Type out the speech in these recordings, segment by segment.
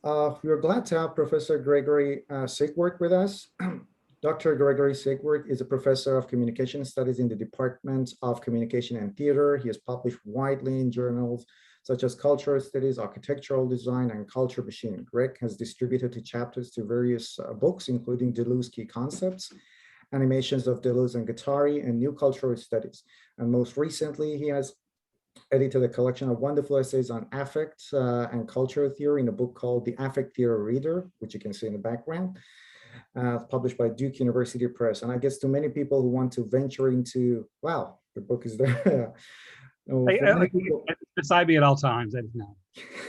We're glad to have Professor Gregory Seigworth with us. Dr. Gregory Seigworth is a professor of communication studies in the Department of Communication and Theater. He has published widely in journals such as Cultural Studies, Architectural Design, and Culture Machine. Greg has distributed the chapters to various books, including Deleuze Key Concepts, Animations of Deleuze and Guattari, and New Cultural Studies. And most recently, he has edited a collection of wonderful essays on affect and cultural theory in a book called The Affect Theory Reader, which you can see in the background, published by Duke University Press. And I guess to many people who want to venture into, wow, the book is there. It's beside me at all times. I don't know.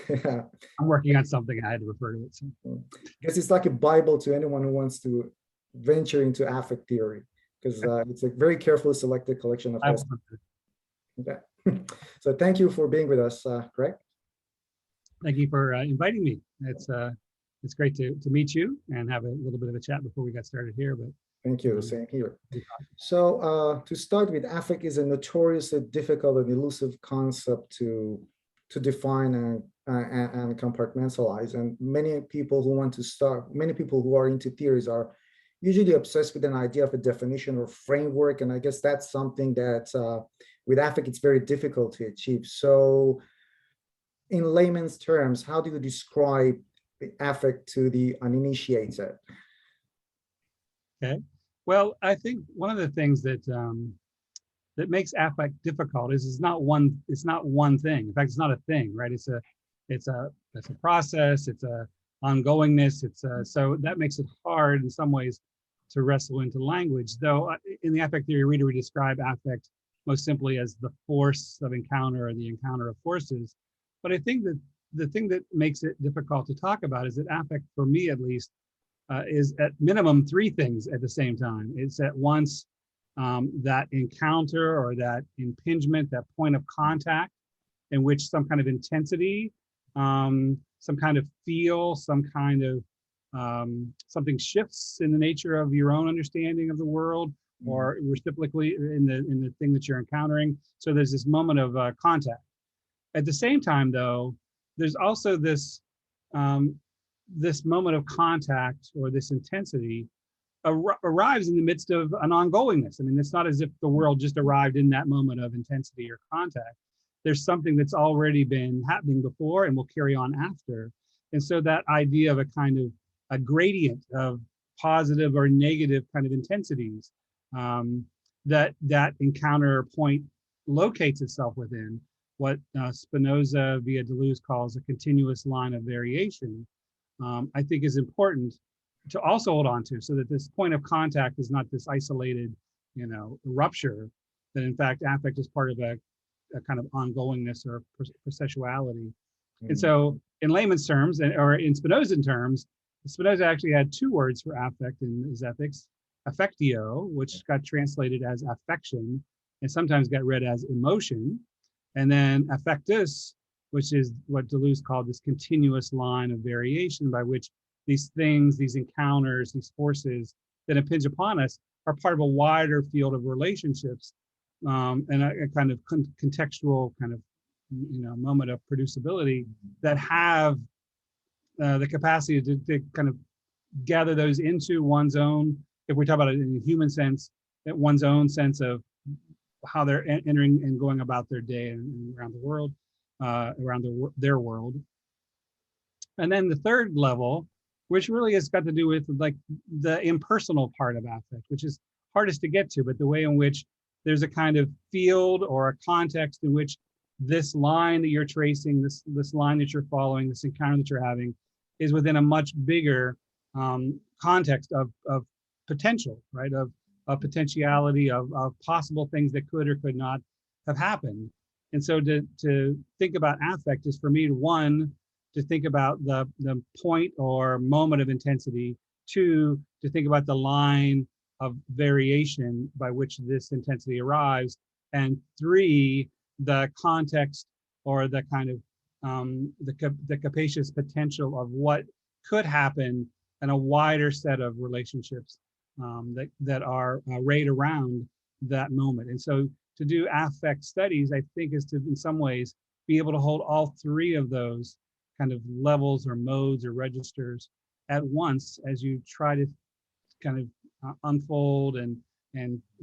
Yeah. I'm working on something. I had to refer to it. So. I guess it's like a Bible to anyone who wants to venture into affect theory, because it's a very carefully selected collection of essays. Okay. So thank you for being with us, Greg. Thank you for inviting me. It's great to meet you and have a little bit of a chat before we got started here. But thank you. Same here. So to start with, affect is a notoriously difficult and elusive concept to define and compartmentalize. And many people who are into theories are usually obsessed with an idea of a definition or framework. And I guess that's something that with affect, it's very difficult to achieve. So in layman's terms, how do you describe the affect to the uninitiated? Okay. Well, I think one of the things that that makes affect difficult is it's not one thing. In fact, it's not a thing, right? It's a process, it's a ongoingness. So that makes it hard in some ways to wrestle into language. Though in the affect theory reader, we describe affect most simply as the force of encounter or the encounter of forces. But I think that the thing that makes it difficult to talk about is that affect, for me at least, is at minimum three things at the same time. It's at once that encounter or that impingement, that point of contact in which some kind of intensity, some kind of feel, some kind of something shifts in the nature of your own understanding of the world, or reciprocally in the thing that you're encountering. So there's this moment of contact. At the same time, though, there's also this this moment of contact or this intensity arrives in the midst of an ongoingness. I mean, it's not as if the world just arrived in that moment of intensity or contact. There's something that's already been happening before and will carry on after. And so that idea of a kind of a gradient of positive or negative kind of intensities that encounter point locates itself within, what Spinoza via Deleuze calls a continuous line of variation, I think is important to also hold on to, so that this point of contact is not this isolated, rupture, that in fact affect is part of a kind of ongoingness or processuality. And so in layman's terms, or in Spinozan terms, Spinoza actually had two words for affect in his ethics: affectio, which got translated as affection and sometimes got read as emotion, and then affectus, which is what Deleuze called this continuous line of variation by which these things, these encounters, these forces that impinge upon us are part of a wider field of relationships, and a kind of contextual kind of moment of producibility that have the capacity to kind of gather those into one's own, if we talk about it in a human sense, that one's own sense of how they're entering and going about their day and around the world, their world. And then the third level, which really has got to do with like the impersonal part of affect, which is hardest to get to, but the way in which there's a kind of field or a context in which this line that you're tracing, this line that you're following, this encounter that you're having, is within a much bigger context of potential, right? Of potentiality, of possible things that could or could not have happened. And so to think about affect is, for me, one, to think about the point or moment of intensity; two, to think about the line of variation by which this intensity arrives; and three, the context or the kind of the capacious potential of what could happen in a wider set of relationships that are arrayed around that moment. And so to do affect studies, I think, is to, in some ways, be able to hold all three of those kind of levels or modes or registers at once as you try to kind of unfold and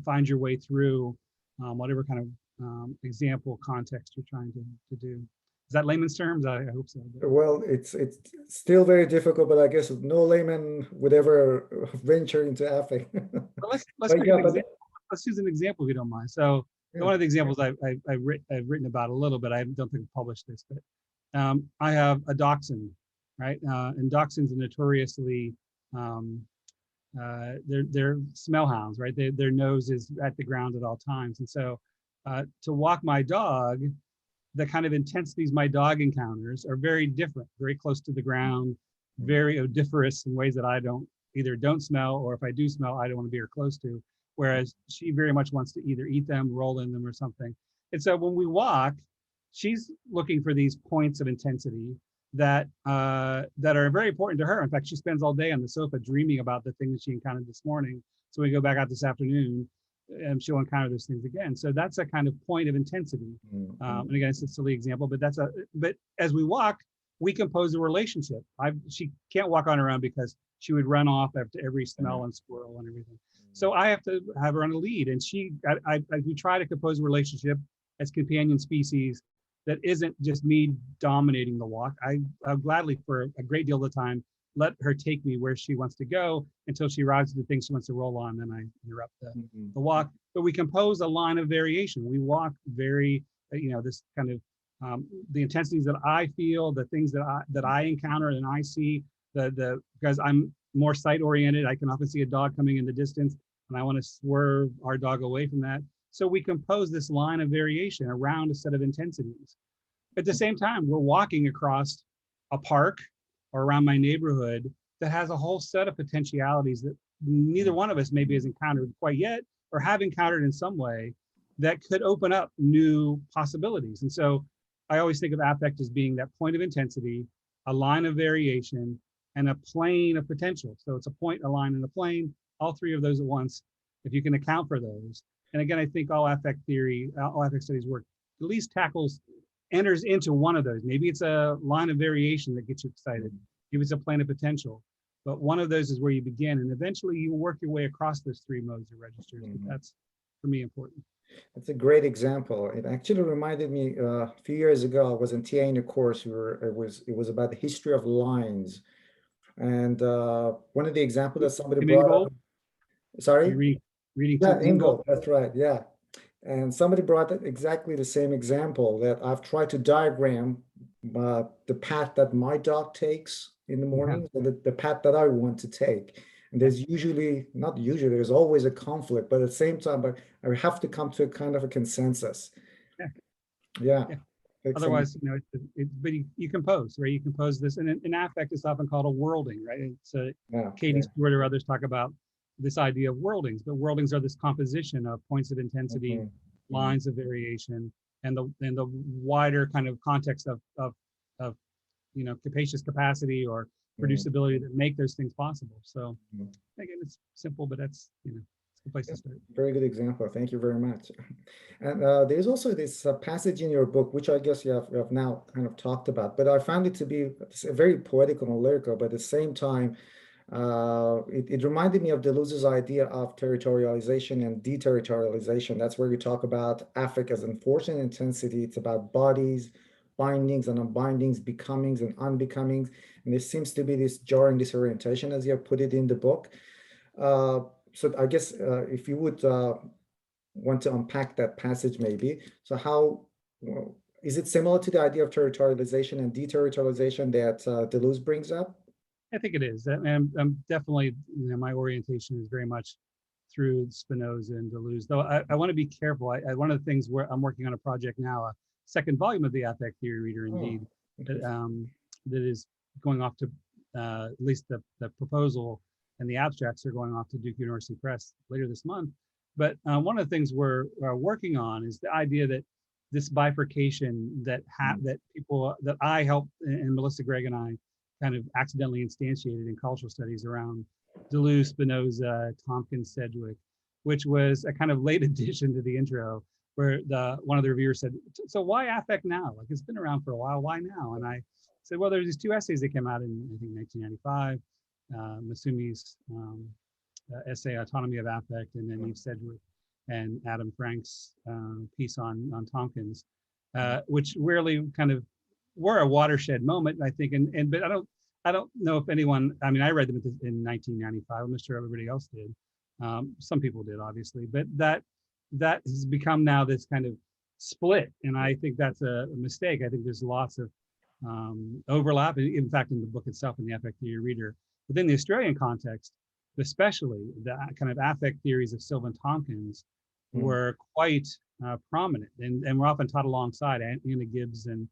find your way through whatever kind of example context you're trying to do. Is that layman's terms? I hope so. Well, it's still very difficult, but I guess no layman would ever venture into affect. But let's But make yeah, an but example. Let's use an example if you don't mind. So yeah. one of the examples I've written about a little bit. I don't think I've published this, but I have a dachshund, right? And dachshunds are notoriously they're smell hounds, right? Their nose is at the ground at all times, and so to walk my dog, the kind of intensities my dog encounters are very different, very close to the ground, very odoriferous in ways that I don't smell, or if I do smell, I don't want to be her close to. Whereas she very much wants to either eat them, roll in them, or something. And so when we walk, she's looking for these points of intensity that that are very important to her. In fact, she spends all day on the sofa dreaming about the things she encountered this morning. So when we go back out this afternoon, and she'll encounter those things again. So that's a kind of point of intensity. And again, it's a silly example, but but as we walk, we compose a relationship. She can't walk on her own because she would run off after every smell and squirrel and everything. So I have to have her on a lead, and we try to compose a relationship as companion species that isn't just me dominating the walk. I'll gladly, for a great deal of the time, let her take me where she wants to go until she arrives at the things she wants to roll on. Then I interrupt the walk. But we compose a line of variation. We walk very, this kind of the intensities that I feel, the things that I encounter and I see. Because I'm more sight oriented, I can often see a dog coming in the distance, and I want to swerve our dog away from that. So we compose this line of variation around a set of intensities. At the same time, we're walking across a park or around my neighborhood that has a whole set of potentialities that neither one of us maybe has encountered quite yet, or have encountered in some way, that could open up new possibilities. And so I always think of affect as being that point of intensity, a line of variation, and a plane of potential. So it's a point, a line, and a plane, all three of those at once, if you can account for those. And again, I think all affect studies work at least enters into one of those. Maybe it's a line of variation that gets you excited. Maybe it's a plane of potential. But one of those is where you begin, and eventually you work your way across those three modes or registers. But that's, for me, important. That's a great example. It actually reminded me a few years ago, I was in TA in a course where it was about the history of lines. And one of the examples that somebody brought up, sorry? Reading Yeah, Ingold. that's right, yeah. And somebody brought exactly the same example, that I've tried to diagram the path that my dog takes in the morning, and the path that I want to take. And there's there's always a conflict, but at the same time, I have to come to a kind of a consensus. Yeah. Otherwise, but you compose, right? You compose this, and in affect, it's often called a worlding, right? It's Katie Stewart or others talk about this idea of worldings, but worldings are this composition of points of intensity, lines of variation, and the wider kind of context of capacious capacity or producibility that make those things possible. So again, it's simple, but that's it's a place to start. Very good example. Thank you very much. And there's also this passage in your book, which I guess you have now kind of talked about, but I found it to be very poetical and lyrical, but at the same time, it reminded me of Deleuze's idea of territorialization and deterritorialization. That's where you talk about affect as enforcing intensity. It's about bodies, bindings and unbindings, becomings and unbecomings. And there seems to be this jarring disorientation, as you have put it in the book. So I guess if you would want to unpack that passage maybe. So is it similar to the idea of territorialization and deterritorialization that Deleuze brings up? I think it is. And I'm definitely, my orientation is very much through Spinoza and Deleuze, though I want to be careful. One of the things where I'm working on a project now, a second volume of the Affect Theory Reader, indeed, that is going off to, at least the proposal and the abstracts are going off to Duke University Press later this month. But one of the things we're working on is the idea that this bifurcation that I helped, and Melissa Gregg and I kind of accidentally instantiated in cultural studies around Deleuze, Spinoza, Tompkins, Sedgwick, which was a kind of late addition to the intro, where one of the reviewers said, "So why affect now? Like, it's been around for a while. Why now?" And I said, well, there's these two essays that came out in, I think, 1995, Massumi's essay, Autonomy of Affect, and then Eve Sedgwick and Adam Frank's piece on Tompkins, which really kind of were a watershed moment, I think. But I don't know if anyone, I mean, I read them in 1995. I'm not sure everybody else did. Some people did, obviously, but that has become now this kind of split. And I think that's a mistake. I think there's lots of overlap, in fact, in the book itself, in the Affect Theory Reader. Within the Australian context, especially the kind of affect theories of Silvan Tompkins were quite prominent, and were often taught alongside Anna Gibbs and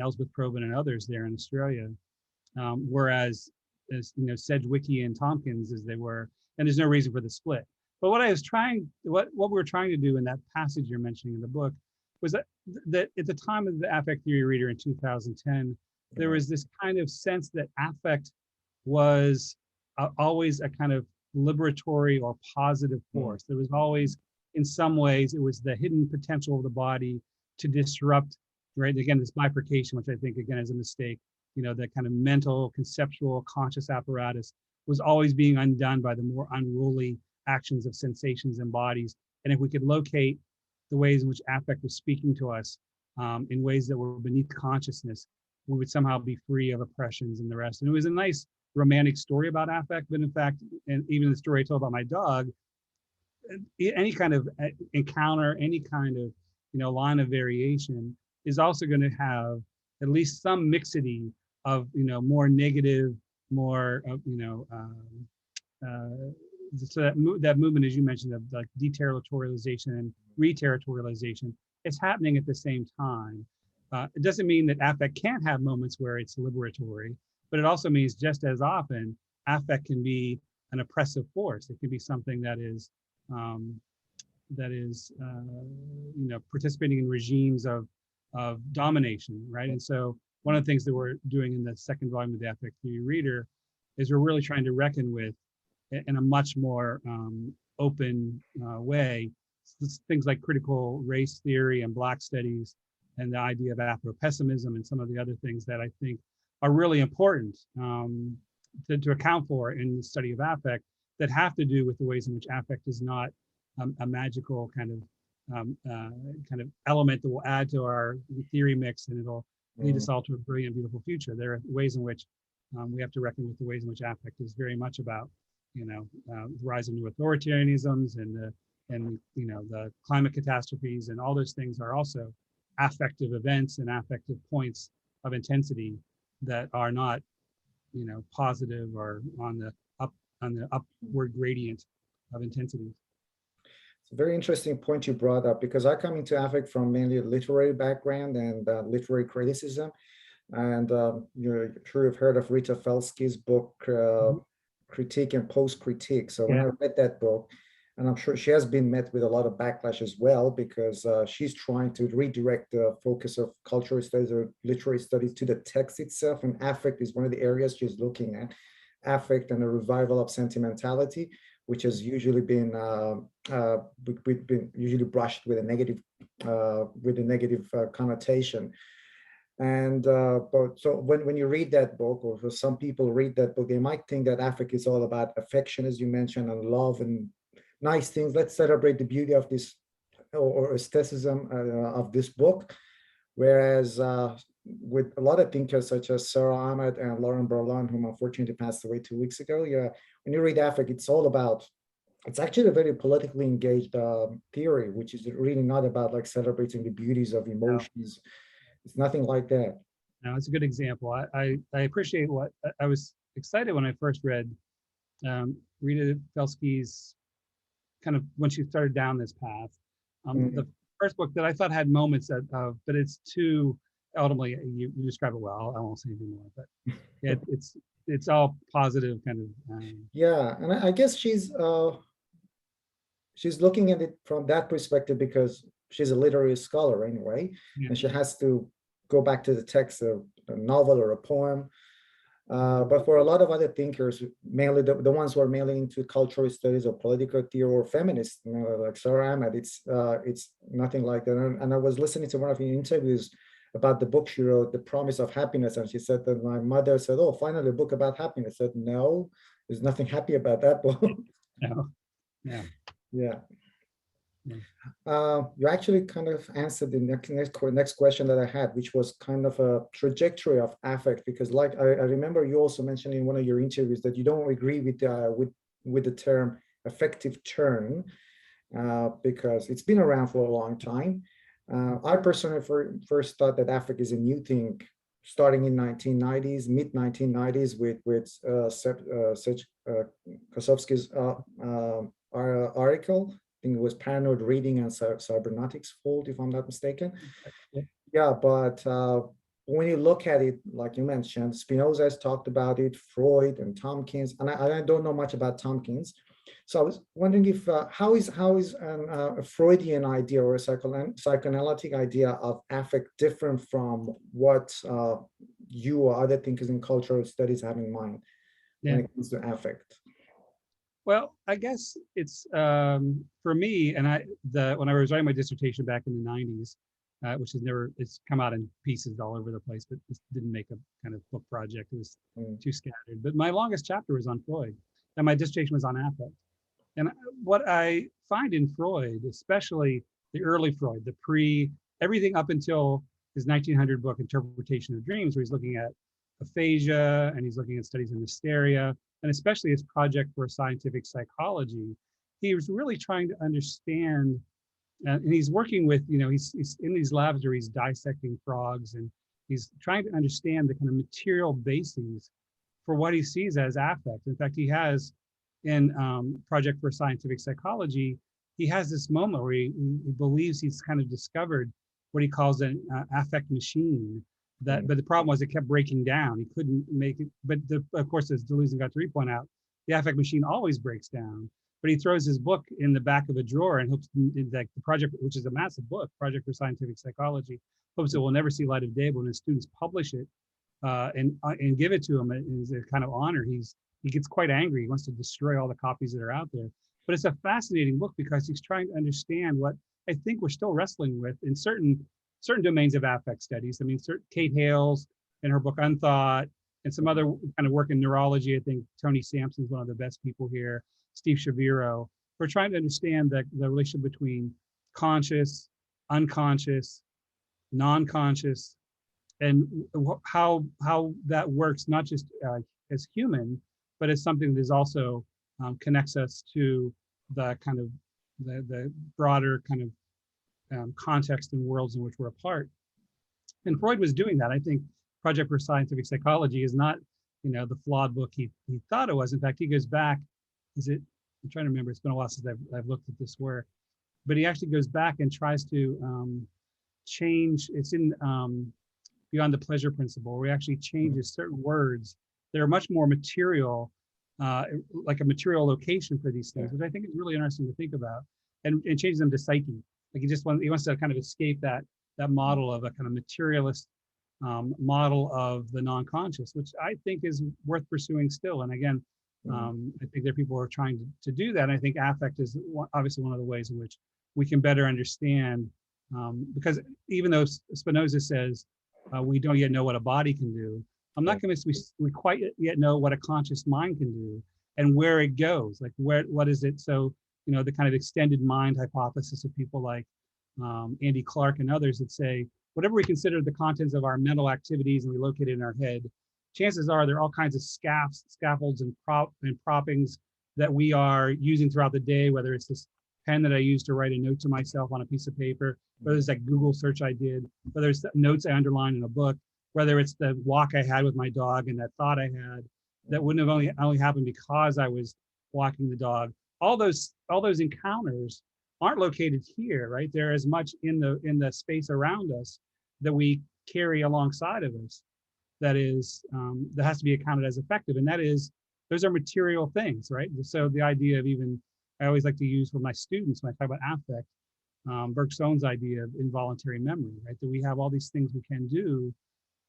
Elspeth Probyn and others there in Australia. Whereas, as you know, Sedgwickian Tompkins as they were, and there's no reason for the split. But what we were trying to do in that passage you're mentioning in the book was that at the time of the Affect Theory Reader in 2010, there was this kind of sense that affect was always a kind of liberatory or positive force. There was always, in some ways, it was the hidden potential of the body to disrupt, right? Again, this bifurcation, which I think, again, is a mistake. You know, that kind of mental, conceptual, conscious apparatus was always being undone by the more unruly actions of sensations and bodies. And if we could locate the ways in which affect was speaking to us in ways that were beneath consciousness, we would somehow be free of oppressions and the rest. And it was a nice romantic story about affect, but in fact, and even the story I told about my dog, any kind of encounter, any kind of, you know, line of variation is also going to have at least some mixity of, you know, more negative, more, you know, so that movement, as you mentioned, of like deterritorialization and reterritorialization, it's happening at the same time. It doesn't mean that affect can't have moments where it's liberatory, but it also means just as often, affect can be an oppressive force. It can be something that is, you know, participating in regimes of domination, right? And so one of the things that we're doing in the second volume of the Affect Theory Reader is we're really trying to reckon with, in a much more open way, things like critical race theory and Black studies, and the idea of Afro-pessimism and some of the other things that I think are really important to account for in the study of affect, that have to do with the ways in which affect is not a magical kind of element that will add to our theory mix, and it'll lead us all to a brilliant, beautiful future. There are ways in which we have to reckon with the ways in which affect is very much about, you know, the rise of new authoritarianisms and you know, the climate catastrophes, and all those things are also affective events and affective points of intensity that are not, you know, positive or on the upward gradient of intensity. It's a very interesting point you brought up, because I come into affect from mainly a literary background and literary criticism. And you're sure you've heard of Rita Felsky's book, Critique and Post-Critique. So when I read that book, and I'm sure she has been met with a lot of backlash as well, because she's trying to redirect the focus of cultural studies or literary studies to the text itself. And affect is one of the areas she's looking at. Affect and a revival of sentimentality, which has usually been usually brushed with a negative connotation. And but so when you read that book, or some people read that book, they might think that affect is all about affection, as you mentioned, and love and nice things. Let's celebrate the beauty of this, or aestheticism of this book. Whereas with a lot of thinkers such as Sara Ahmed and Lauren Berlin, whom unfortunately passed away 2 weeks ago, when you read affect, it's actually a very politically engaged theory, which is really not about like celebrating the beauties of emotions. It's nothing like that. No, it's a good example. I appreciate what I was excited when I first read Rita Felsky's kind of, when she started down this path. The first book that I thought had moments of, but it's too, ultimately, you describe it well. I won't say anything more, but it's all positive kind of. Yeah, and I guess she's looking at it from that perspective because she's a literary scholar anyway, and she has to go back to the text of a novel or a poem. But for a lot of other thinkers, mainly the ones who are mainly into cultural studies or political theory or feminists, like Sara Ahmed, it's nothing like that. And I was listening to one of your interviews about the book she wrote, The Promise of Happiness. And she said that my mother said, oh, finally a book about happiness. I said, no, there's nothing happy about that book. No. Yeah. Yeah. Yeah. You actually kind of answered the next question that I had, which was kind of a trajectory of affect, because like I remember you also mentioned in one of your interviews that you don't agree with the term affective turn, because it's been around for a long time. I personally first thought that affect is a new thing starting in 1990s, mid 1990s with Kosofsky's article. I think it was Paranoid Reading and Cybernetics Fault, if I'm not mistaken. Yeah, but when you look at it, like you mentioned, Spinoza has talked about it, Freud and Tompkins, and I don't know much about Tompkins. So I was wondering if how is a Freudian idea or a psychoanalytic idea of affect different from what you or other thinkers in cultural studies have in mind when it comes to affect? Well, I guess it's for me, and when I was writing my dissertation back in the 90s, which it's come out in pieces all over the place, but it didn't make a kind of book project. It was too scattered. But my longest chapter was on Freud, and my dissertation was on affect. And what I find in Freud, especially the early Freud, everything up until his 1900 book, Interpretation of Dreams, where he's looking at aphasia and he's looking at studies in hysteria, and especially his project for scientific psychology, he was really trying to understand, and he's working with, he's in these labs where he's dissecting frogs, and he's trying to understand the kind of material bases for what he sees as affect. In fact, he has, in Project for Scientific Psychology, he has this moment where he believes he's kind of discovered what he calls an affect machine. But the problem was it kept breaking down. He couldn't make it. But of course, as Deleuze and Guattari point out, the affect machine always breaks down. But he throws his book in the back of a drawer and hopes that the project, which is a massive book, Project for Scientific Psychology, hopes it will never see light of day. But when his students publish it and give it to him as a kind of honor, he gets quite angry. He wants to destroy all the copies that are out there. But it's a fascinating book because he's trying to understand what I think we're still wrestling with in certain domains of affect studies. I mean, Kate Hales in her book Unthought, and some other kind of work in neurology. I think Tony Sampson's one of the best people here, Steve Shaviro. We're trying to understand the relationship between conscious, unconscious, non-conscious, and how that works, not just as human, but as something that is also connects us to the kind of the broader kind of context and worlds in which we're a part. And Freud was doing that. I think Project for Scientific Psychology is not, the flawed book he thought it was. In fact, he goes back, I'm trying to remember, it's been a while since I've looked at this work, but he actually goes back and tries to change, it's in Beyond the Pleasure Principle, where he actually changes certain words that are much more material, like a material location for these things, which I think is really interesting to think about, and changes them to psyche. Like he wants to kind of escape that model of a kind of materialist model of the non-conscious, which I think is worth pursuing still. And again, I think there are people who are trying to do that. And I think affect is obviously one of the ways in which we can better understand, because even though Spinoza says we don't yet know what a body can do, I'm not convinced we quite yet know what a conscious mind can do and where it goes. Like what is it? So, the kind of extended mind hypothesis of people like Andy Clark and others that say, whatever we consider the contents of our mental activities and we locate it in our head, chances are there are all kinds of scaffolds and proppings that we are using throughout the day, whether it's this pen that I use to write a note to myself on a piece of paper, whether it's that Google search I did, whether it's the notes I underlined in a book, whether it's the walk I had with my dog and that thought I had that wouldn't have only happened because I was walking the dog. All those encounters aren't located here, right? They're as much in the space around us that we carry alongside of us. That has to be accounted as affective, and those are material things, right? So the idea of I always like to use with my students when I talk about affect, Bergson's idea of involuntary memory, right? That we have all these things we can do,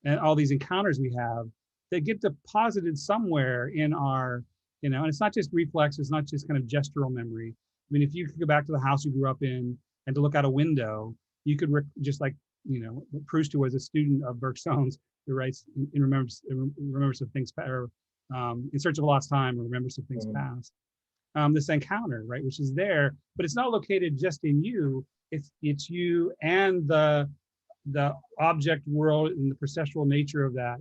and all these encounters we have that get deposited somewhere in our. And it's not just reflex, it's not just kind of gestural memory. I mean, if you could go back to the house you grew up in and to look out a window, you could just like Proust, who was a student of Bergson's, who writes in remembers of things, or in search of a lost time, or remembers of things past. This encounter, right, which is there, but it's not located just in you. It's you and the object world and the processual nature of that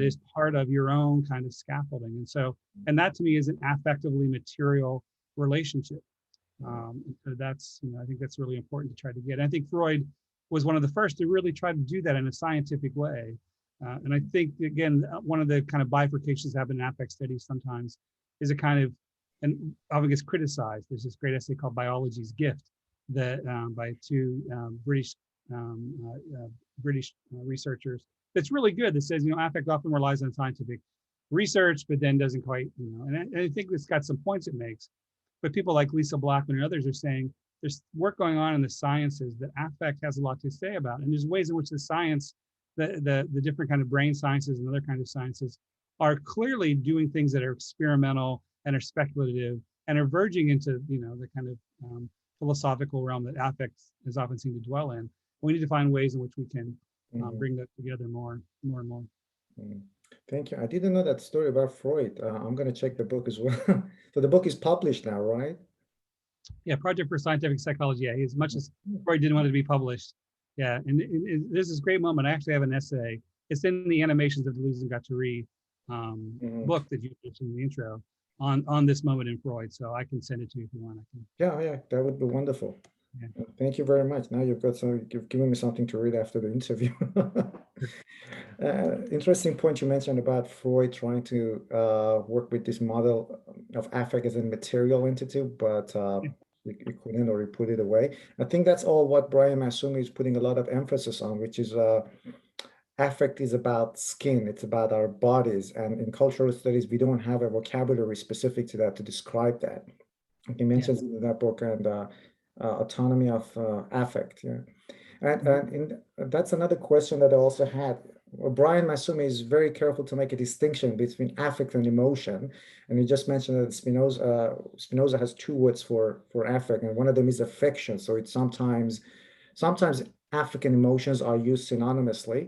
is part of your own kind of scaffolding. And so, and that to me is an affectively material relationship. So that's, I think that's really important to try to get. And I think Freud was one of the first to really try to do that in a scientific way. And I think, again, one of the kind of bifurcations that happen in affect studies sometimes is a kind of, and often gets criticized. There's this great essay called Biology's Gift that by two British researchers. That's really good. That says, affect often relies on scientific research, but then doesn't quite, and I think it's got some points it makes. But people like Lisa Blackman and others are saying there's work going on in the sciences that affect has a lot to say about. And there's ways in which the science, the different kind of brain sciences and other kinds of sciences are clearly doing things that are experimental and are speculative and are verging into, the kind of philosophical realm that affect is often seen to dwell in. We need to find ways in which we can bring that together more and more. Thank you. I didn't know that story about Freud. I'm going to check the book as well. So the book is published now, right? Yeah, Project for Scientific Psychology. Yeah, as much as Freud didn't want it to be published. Yeah, and this is a great moment. I actually have an essay. It's in the Animations of Deleuze and Guattari book that you mentioned in the intro on this moment in Freud. So I can send it to you if you want. Yeah, that would be wonderful. Yeah. Thank you very much. Now you've given me something to read after the interview. Interesting point you mentioned about Freud trying to work with this model of affect as a material entity, but you couldn't, or you put it away. I think that's all what Brian Massumi is putting a lot of emphasis on, which is affect is about skin, it's about our bodies. And in cultural studies, we don't have a vocabulary specific to that to describe that. He mentions it in that book, and autonomy of affect. Yeah. And that's another question that I also had. Brian Massumi is very careful to make a distinction between affect and emotion. And you just mentioned that Spinoza has two words for affect, and one of them is affection. So it's sometimes affect and emotions are used synonymously.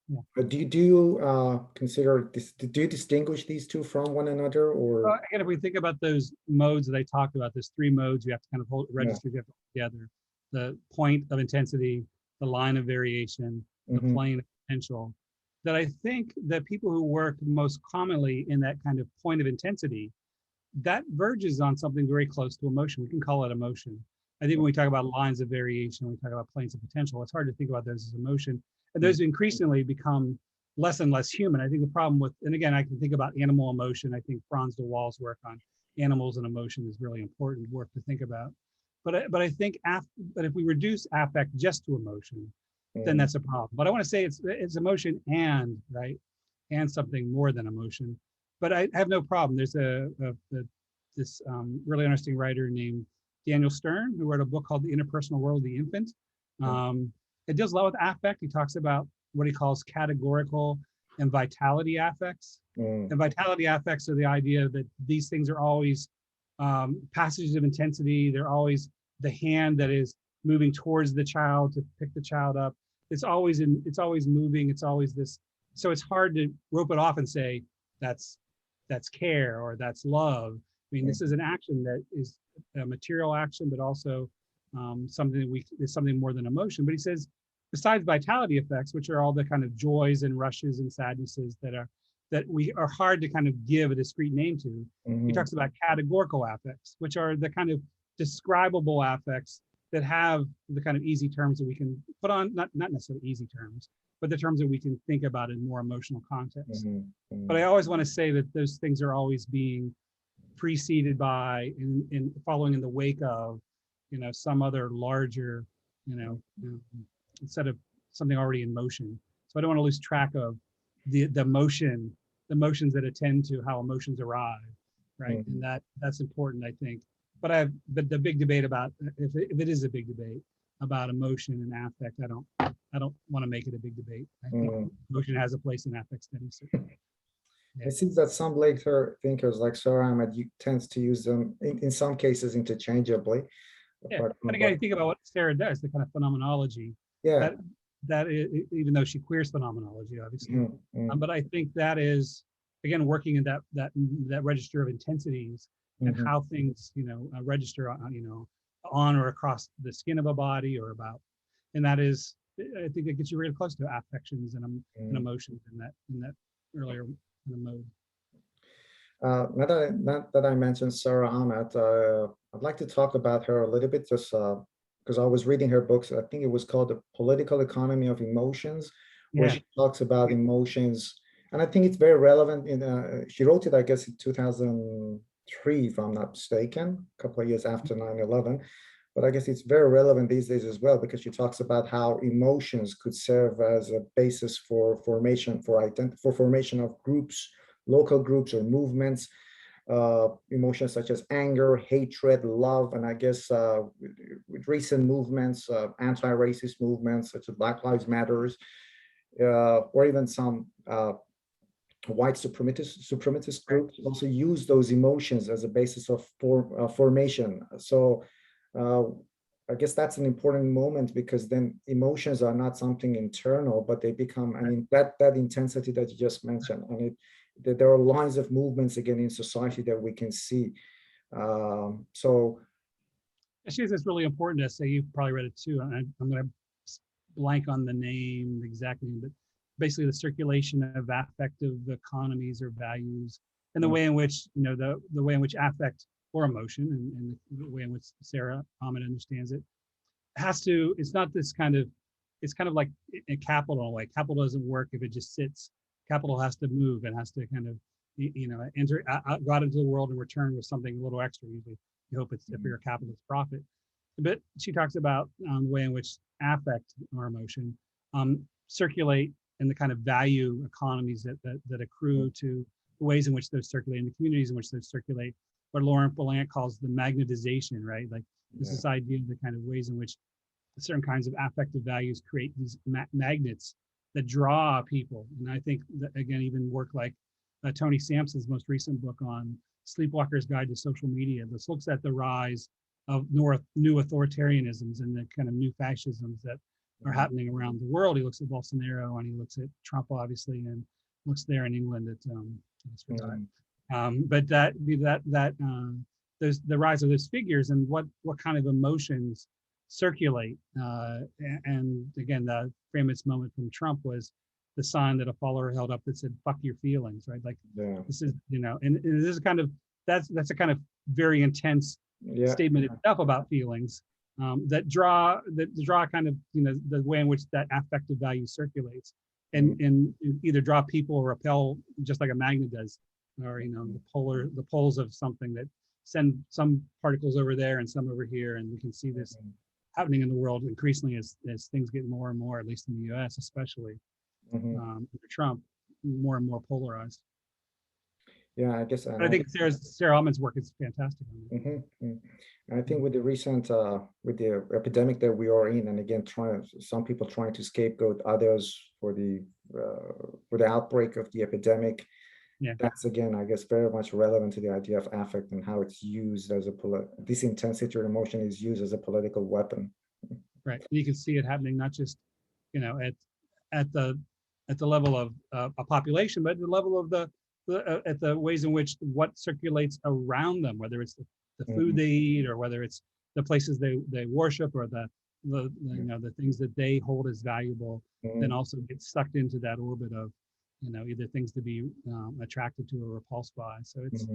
Yeah. Do you consider this? Do you distinguish these two from one another, or? Well, again, if we think about those modes that I talked about, there's three modes you have to kind of register together: the point of intensity, the line of variation, the plane of potential. That I think that people who work most commonly in that kind of point of intensity, that verges on something very close to emotion. We can call it emotion. I think when we talk about lines of variation, when we talk about planes of potential, it's hard to think about those as emotion. And those increasingly become less and less human. I think the problem with, and again, I can think about animal emotion. I think Franz de Waal's work on animals and emotion is really important work to think about. But I think, but if we reduce affect just to emotion, then that's a problem. But I want to say it's emotion and, right, and something more than emotion. But I have no problem. There's this really interesting writer named Daniel Stern, who wrote a book called The Interpersonal World of the Infant. It deals a lot with affect. He talks about what he calls categorical and vitality affects. And vitality affects are the idea that these things are always passages of intensity. They're always the hand that is moving towards the child to pick the child up. It's always moving. It's always this. So it's hard to rope it off and say that's care or that's love. I mean, this is an action that is a material action, but also something is something more than emotion. But he says, besides vitality effects, which are all the kind of joys and rushes and sadnesses that we are hard to kind of give a discrete name to, he talks about categorical affects, which are the kind of describable affects that have the kind of easy terms that we can put on, not necessarily easy terms, but the terms that we can think about in more emotional context. But I always want to say that those things are always being preceded by and following in the wake of, some other larger, instead of something already in motion. So I don't want to lose track of the motions that attend to how emotions arrive, right? And that's important, I think. But the big debate about, if it is a big debate about emotion and affect, I don't want to make it a big debate. I think emotion has a place in affect studies. Yeah. It seems that some later thinkers like Sara Ahmed tends to use them in some cases interchangeably. Yeah, but again, I think about what Sarah does, the kind of phenomenology. Yeah. that is, even though she queers phenomenology, obviously. Mhm, mhm, But I think that is, again, working in that register of intensities and mhm. how things, register on, on or across the skin of a body or about, and that is, I think it gets you really close to affections and emotions in that earlier kind of mode. Now that I mentioned Sara Ahmed, I'd like to talk about her a little bit, just because I was reading her books. I think it was called The Political Economy of Emotions, where Yeah. she talks about emotions. And I think it's very relevant. She wrote it, I guess, in 2003, if I'm not mistaken, a couple of years after 9/11. But I guess it's very relevant these days as well, because she talks about how emotions could serve as a basis for formation, for formation of groups, local groups or movements, emotions such as anger, hatred, love, and I guess with recent movements, anti-racist movements such as Black Lives Matters, or even some white supremacist groups also use those emotions as a basis of formation. So uh, I guess that's an important moment, because then emotions are not something internal, but they become, I mean, that intensity that you just mentioned, and there are lines of movements again in society that we can see. So She has this really important essay. You've probably read it too. And I'm going to blank on the name, the exact name, but basically the circulation of affective economies or values, and the way in which, the way in which affect or emotion, and the way in which Sara Ahmed understands it, has to, it's not this kind of, it's kind of like a capital, like capital doesn't work if it just sits. Capital has to move. It has to kind of, enter, go out into the world and return with something a little extra. Usually you hope it's, if you're a capitalist, profit. But she talks about the way in which affect or emotion circulate, and the kind of value economies that accrue to the ways in which those circulate, and the communities in which those circulate, what Laurent Blanc calls the magnetization, right? Like this idea of the kind of ways in which certain kinds of affective values create these magnets that draw people. And I think that, again, even work like Tony Sampson's most recent book on Sleepwalker's Guide to Social Media, this looks at the rise of new authoritarianisms and the kind of new fascisms that are happening around the world. He looks at Bolsonaro, and he looks at Trump, obviously, and looks there in England at but there's the rise of those figures, and what kind of emotions circulate. And again, the famous moment from Trump was the sign that a follower held up that said "fuck your feelings," right? Like this is, and this is kind of, that's a kind of very intense statement itself about feelings, that draw kind of, the way in which that affective value circulates, and either draw people or repel, just like a magnet does, or the poles of something that send some particles over there and some over here, and we can see this happening in the world increasingly as things get more and more, at least in the U.S. especially, under Trump, more and more polarized. Yeah, I guess. But I think Sara Ahmed's work is fantastic. I think with the recent, with the epidemic that we are in, and again, some people trying to scapegoat others for the outbreak of the epidemic. Yeah. That's, again, I guess, very much relevant to the idea of affect and how it's used as this intensity or emotion is used as a political weapon. Right. And you can see it happening not just, at the level of a population, but at the level of at the ways in which what circulates around them, whether it's the food they eat, or whether it's the places they worship, or the things that they hold as valuable, then also get sucked into that orbit of, either things to be attracted to or repulsed by. So it's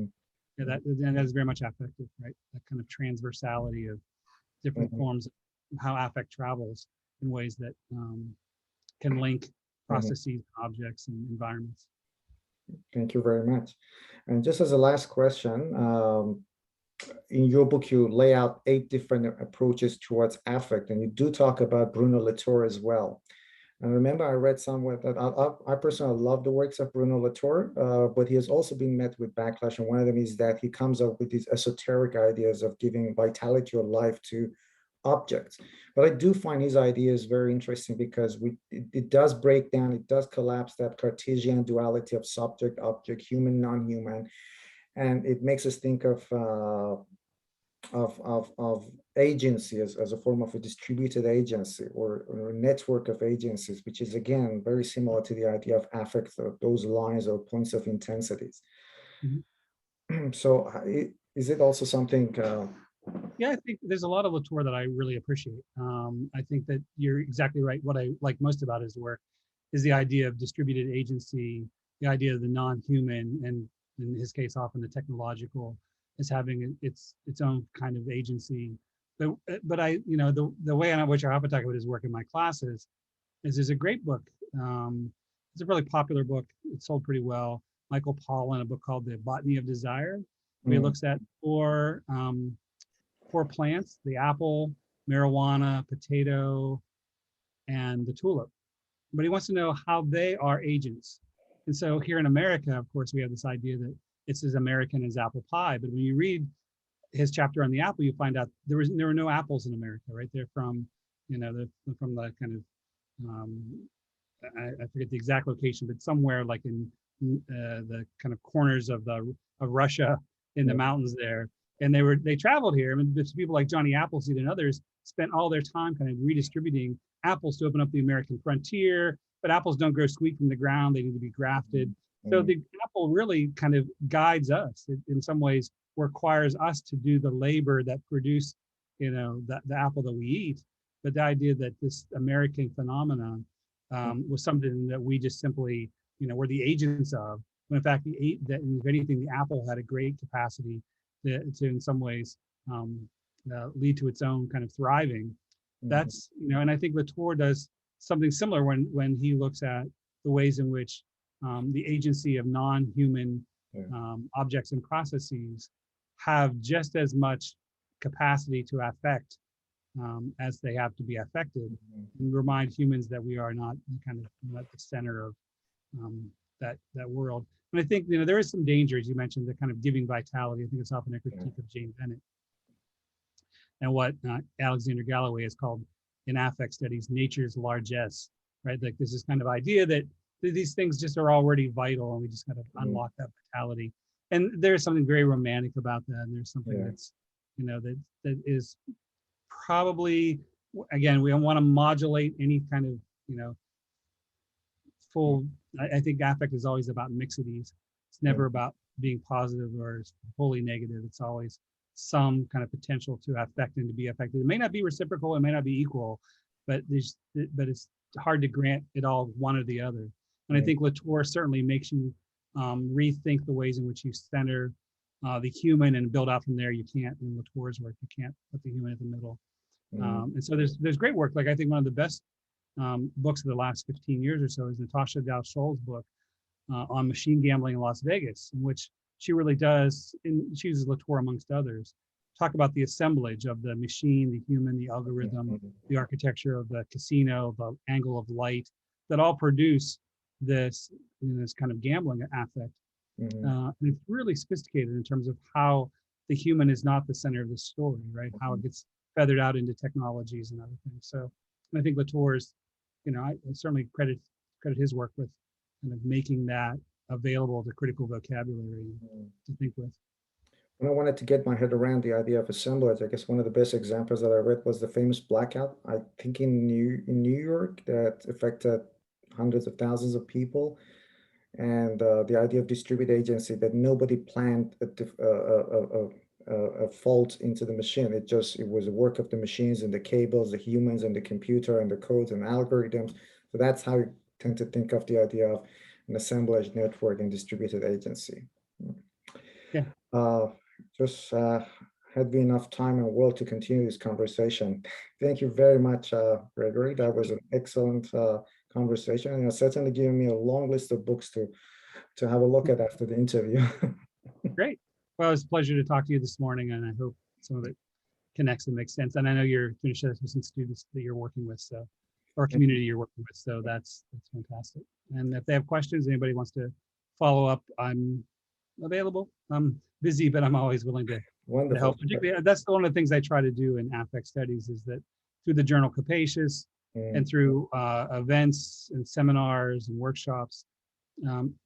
that is very much affective, right? That kind of transversality of different forms of how affect travels in ways that can link processes, objects, and environments. Thank you very much. And just as a last question, in your book, you lay out 8 different approaches towards affect, and you do talk about Bruno Latour as well. And remember, I read somewhere that I personally love the works of Bruno Latour, but he has also been met with backlash. And one of them is that he comes up with these esoteric ideas of giving vitality or life to objects. But I do find his ideas very interesting, because it does break down, it does collapse that Cartesian duality of subject, object, human, non-human. And it makes us think of of agency as a form of a distributed agency or a network of agencies, which is again very similar to the idea of affect, those lines or points of intensities. Mhm. So is it also something? Yeah, I think there's a lot of Latour that I really appreciate. I think that you're exactly right. What I like most about his work is the idea of distributed agency, the idea of the non-human, and in his case, often the technological, as having its own kind of agency. But I, the way in which I often talk about his work in my classes is there's a great book. It's a really popular book. It sold pretty well. Michael Pollan, a book called The Botany of Desire, where he Mm, looks at four plants: the apple, marijuana, potato, and the tulip. But he wants to know how they are agents. And so here in America, of course, we have this idea that it's as American as apple pie. But when you read his chapter on the apple, you find out there were no apples in America, right? They're from, from the kind of I forget the exact location, but somewhere like in the kind of corners of Russia in the yeah. mountains there. And they traveled here. I mean, there's people like Johnny Appleseed and others spent all their time kind of redistributing apples to open up the American frontier. But apples don't grow sweet from the ground; they need to be grafted. So Mm, the apple really kind of guides us. It, in some ways, requires us to do the labor that produce, the apple that we eat. But the idea that this American phenomenon was something that we just simply, were the agents of. When in fact, that if anything, the apple had a great capacity to in some ways, lead to its own kind of thriving. mhm, That's, and I think Latour does something similar when he looks at the ways in which the agency of non-human yeah. objects and processes have just as much capacity to affect as they have to be affected, Mhm, and remind humans that we are not kind of at the center of that world. And I think there is some danger, as you mentioned, the kind of giving vitality. I think it's often a yeah. critique of Jane Bennett and what Alexander Galloway has called in affect studies nature's largesse, right? Like there's this kind of idea that these things just are already vital, and we just got to Mhm, unlock that vitality. And there's something very romantic about that. And there's something yeah. that's, that is probably, again, we don't want to modulate any kind of, you know, Mm, full. I think affect is always about mixities. It's yeah. never about being positive or wholly negative. It's always some kind of potential to affect and to be affected. It may not be reciprocal, it may not be equal, but it's hard to grant it all one or the other. And I Mm, think Latour certainly makes you rethink the ways in which you center the human and build out from there. You can't, in Latour's work, you can't put the human at the middle. mm, And so there's great work. Like I think one of the best books of the last 15 years or so is Natasha Dow Scholl's book on machine gambling in Las Vegas, in which she really does, and she uses Latour amongst others, talk about the assemblage of the machine, the human, the algorithm, mhm, the architecture of the casino, the angle of light, that all produce this kind of gambling affect. mhm, And it's really sophisticated in terms of how the human is not the center of the story, right? How mhm, it gets feathered out into technologies and other things. So and I think Latour's, I certainly credit his work with kind of making that available to critical vocabulary mhm. to think with. When I wanted to get my head around the idea of assemblage, I guess one of the best examples that I read was the famous blackout, I think in New York, that affected hundreds of thousands of people. And the idea of distributed agency, that nobody planned a fault into the machine. It was a work of the machines and the cables, the humans and the computer and the codes and algorithms. So that's how I tend to think of the idea of an assemblage network and distributed agency. Yeah, Uh, just had been enough time and will to continue this conversation. Thank you very much, Gregory. That was an excellent conversation, and it's certainly given me a long list of books to have a look at after the interview. great. Well, it was a pleasure to talk to you this morning, and I hope some of it connects and makes sense. And I know you're going to share this with some students that you're working with, so or Thank you. community you're working with. So that's fantastic. And if they have questions, anybody wants to follow up, I'm available. I'm busy, but I'm always willing to Wonderful. help. Particularly, that's one of the things I try to do in affect studies is that through the journal Capacious and Mm, through events and seminars and workshops,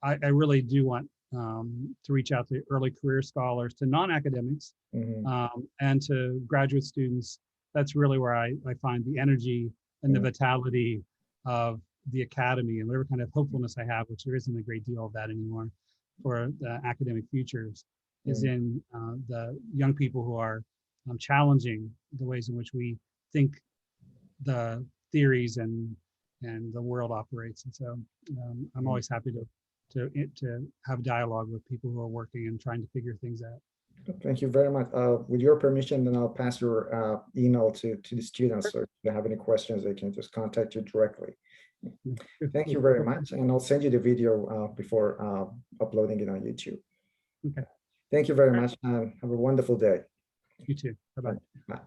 I really do want to reach out to early career scholars, to non-academics, and to graduate students. That's really where I find the energy and the vitality of the academy, and whatever kind of hopefulness I have, which there isn't a great deal of that anymore, for the academic futures, is in the young people who are challenging the ways in which we think the theories and the world operates. And so I'm always happy to have dialogue with people who are working and trying to figure things out. Thank you very much. With your permission, then I'll pass your email to the students. So if they have any questions, they can just contact you directly. Thank you very much. And I'll send you the video before uploading it on YouTube. Okay. Thank you very much. Have a wonderful day. You too. Bye-bye. Bye.